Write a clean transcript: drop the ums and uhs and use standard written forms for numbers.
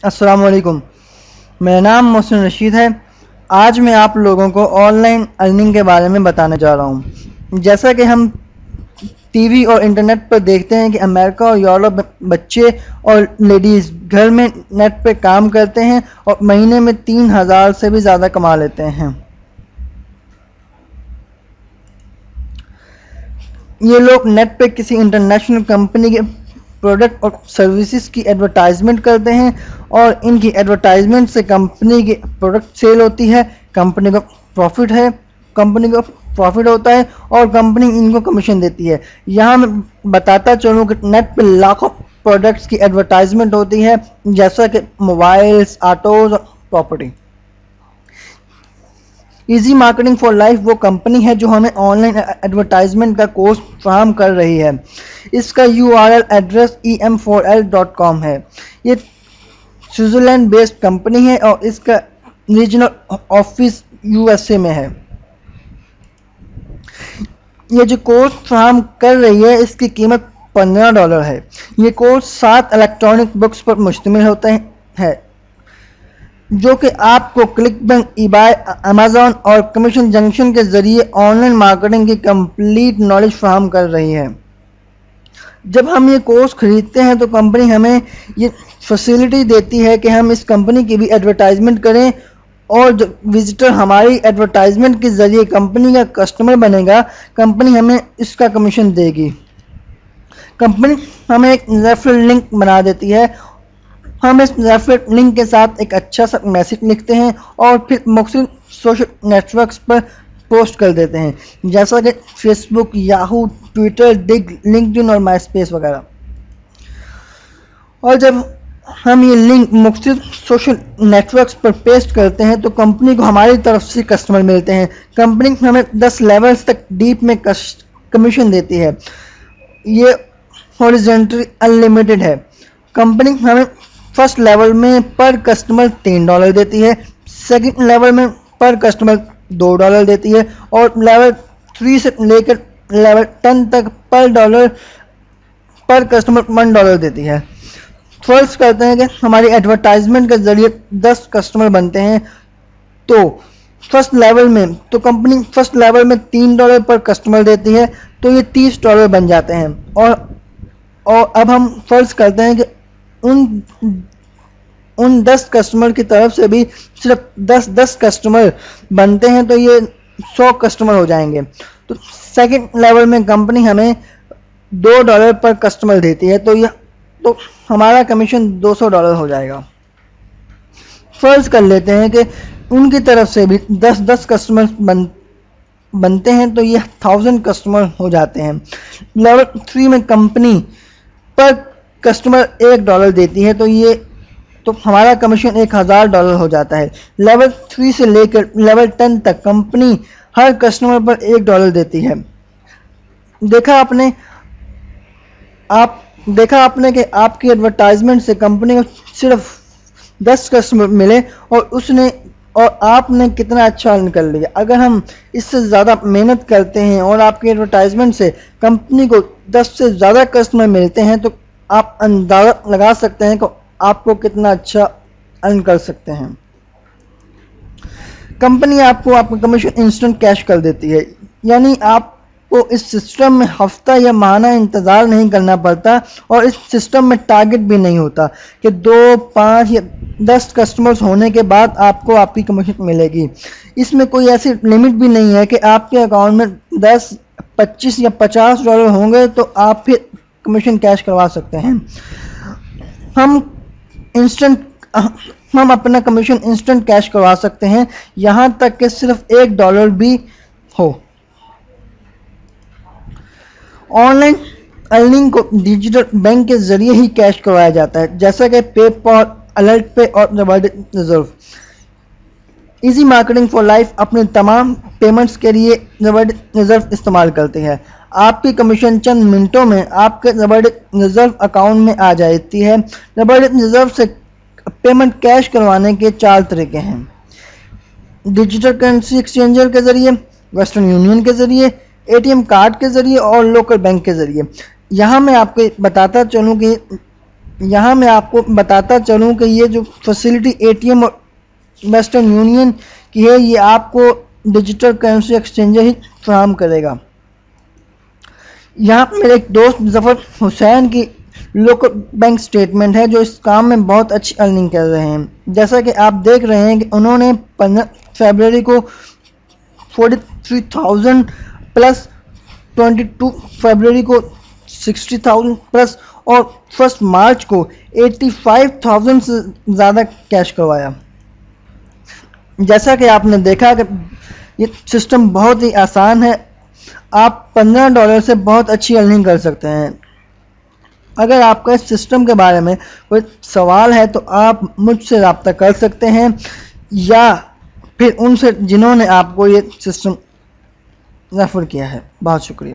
अस्सलाम वालेकुम। मेरा नाम मोहसिन रशीद है। आज मैं आप लोगों को ऑनलाइन अर्निंग के बारे में बताने जा रहा हूँ। जैसा कि हम टीवी और इंटरनेट पर देखते हैं कि अमेरिका और यूरोप में बच्चे और लेडीज़ घर में नेट पे काम करते हैं और महीने में 3,000 से भी ज़्यादा कमा लेते हैं। ये लोग नेट पे किसी इंटरनेशनल कंपनी के प्रोडक्ट और सर्विसेज की एडवर्टाइजमेंट करते हैं और इनकी एडवर्टाइजमेंट से कंपनी की प्रोडक्ट सेल होती है, कंपनी को प्रॉफिट होता है और कंपनी इनको कमीशन देती है। यहाँ मैं बताता चलूँ कि नेट पे लाखों प्रोडक्ट्स की एडवर्टाइजमेंट होती है, जैसा कि मोबाइल्स, ऑटोज और property. Easy marketing for life वो कंपनी है जो हमें ऑनलाइन एडवर्टाइजमेंट का कोर्स फराहम कर रही है। इसका URL एड्रेस em4l.com है। ये स्विट्ज़रलैंड बेस्ड कंपनी है और इसका रीजनल ऑफिस USA में है। ये जो कोर्स फराहम कर रही है इसकी कीमत $15 है। ये कोर्स 7 इलेक्ट्रॉनिक बुक्स पर मुश्तमिल होता है जो कि आपको क्लिकबैंक, eBay, अमेज़न और कमीशन जंक्शन के ज़रिए ऑनलाइन मार्केटिंग की कंप्लीट नॉलेज फराहम कर रही है। जब हम ये कोर्स खरीदते हैं तो कंपनी हमें ये फैसिलिटी देती है कि हम इस कंपनी की भी एडवर्टाइजमेंट करें और जो विजिटर हमारी एडवर्टाइजमेंट के ज़रिए कंपनी का कस्टमर बनेगा, कंपनी हमें इसका कमीशन देगी। कंपनी हमें एक रेफरल लिंक बना देती है। हम इस रेफरल लिंक के साथ एक अच्छा सा मैसेज लिखते हैं और फिर मुख्तलिफ सोशल नेटवर्क्स पर पोस्ट कर देते हैं, जैसा कि फेसबुक, याहू, ट्विटर, डिग, लिंक्डइन और माईस्पेस वगैरह। और जब हम ये लिंक मुख्तलिफ सोशल नेटवर्क्स पर पेस्ट करते हैं तो कंपनी को हमारी तरफ से कस्टमर मिलते हैं। कंपनी हमें 10 लेवल्स तक डीप में कमीशन देती है। ये हॉरिजॉन्टली अनलिमिटेड है। कंपनी हमें फर्स्ट लेवल में पर कस्टमर $3 देती है, सेकंड लेवल में पर कस्टमर $2 देती है और लेवल 3 से लेकर लेवल 10 तक पर कस्टमर $1 देती है। फर्स्ट करते हैं कि हमारी एडवर्टाइजमेंट के ज़रिए 10 कस्टमर बनते हैं तो फर्स्ट लेवल में तो कंपनी फर्स्ट लेवल में $3 पर कस्टमर देती है, तो ये $30 बन जाते हैं। और अब हम फर्ज करते हैं कि उन 10 कस्टमर की तरफ से भी सिर्फ 10 कस्टमर बनते हैं तो ये 100 कस्टमर हो जाएंगे। तो सेकंड लेवल में कंपनी हमें $2 पर कस्टमर देती है तो हमारा कमीशन $200 हो जाएगा। फर्ज कर लेते हैं कि उनकी तरफ से भी 10 कस्टमर बनते हैं तो ये 1000 कस्टमर हो जाते हैं। लेवल 3 में कंपनी पर कस्टमर $1 देती है तो हमारा कमीशन $1000 हो जाता है। लेवल 3 से लेकर लेवल 10 तक कंपनी हर कस्टमर पर $1 देती है। देखा आपने कि आपकी एडवर्टाइजमेंट से कंपनी को सिर्फ 10 कस्टमर मिले और आपने कितना अच्छा अर्न कर लिया। अगर हम इससे ज़्यादा मेहनत करते हैं और आपकी एडवर्टाइजमेंट से कंपनी को 10 से ज़्यादा कस्टमर मिलते हैं तो आप अंदाज़ा लगा सकते हैं कि आपको कितना अच्छा अर्न कर सकते हैं। कंपनी आपको आपका कमीशन इंस्टेंट कैश कर देती है, यानी आपको इस सिस्टम में हफ्ता या माहाना इंतज़ार नहीं करना पड़ता और इस सिस्टम में टारगेट भी नहीं होता कि 2, 5 या 10 कस्टमर्स होने के बाद आपको आपकी कमीशन मिलेगी। इसमें कोई ऐसी लिमिट भी नहीं है कि आपके अकाउंट में 10, 25 या $50 होंगे तो आप फिर कमीशन कैश करवा सकते हैं। हम अपना कमीशन इंस्टेंट कैश करवा सकते हैं, यहाँ तक कि सिर्फ $1 भी हो। ऑनलाइन अर्निंग को डिजिटल बैंक के जरिए ही कैश करवाया जाता है, जैसा कि पेपॉल, अलर्ट पे और reward reserve. Easy marketing for life अपने तमाम पेमेंट्स के लिए रिवॉर्ड रिजर्व इस्तेमाल करती है। आपकी कमीशन चंद मिनटों में आपके रिवॉर्ड रिजर्व अकाउंट में आ जाती है। रिवॉर्ड रिजर्व से पेमेंट कैश करवाने के 4 तरीके हैं: डिजिटल करेंसी एक्सचेंजर के जरिए, वेस्टर्न यूनियन के जरिए, ATM कार्ड के जरिए और लोकल बैंक के जरिए। यहाँ मैं आपको बताता चलूँ कि यहाँ मैं आपको बताता चलूँ कि ये जो फैसिलिटी एटीएम और वेस्टर्न यूनियन की है, ये आपको डिजिटल करेंसी एक्सचेंजर ही फराहम करेगा। यहाँ मेरे एक दोस्त ज़फ़र हुसैन की लोकल बैंक स्टेटमेंट है जो इस काम में बहुत अच्छी अर्निंग कर रहे हैं। जैसा कि आप देख रहे हैं कि उन्होंने 15 फरवरी को 43,000 प्लस, 22 फरवरी को 60,000 प्लस और 1 मार्च को 85,000 से ज़्यादा कैश करवाया। जैसा कि आपने देखा कि ये सिस्टम बहुत ही आसान है, आप $15 से बहुत अच्छी अर्निंग कर सकते हैं। अगर आपका इस सिस्टम के बारे में कोई सवाल है तो आप मुझसे रब्ता कर सकते हैं या फिर उनसे जिन्होंने आपको ये सिस्टम रेफ़र किया है। बहुत शुक्रिया।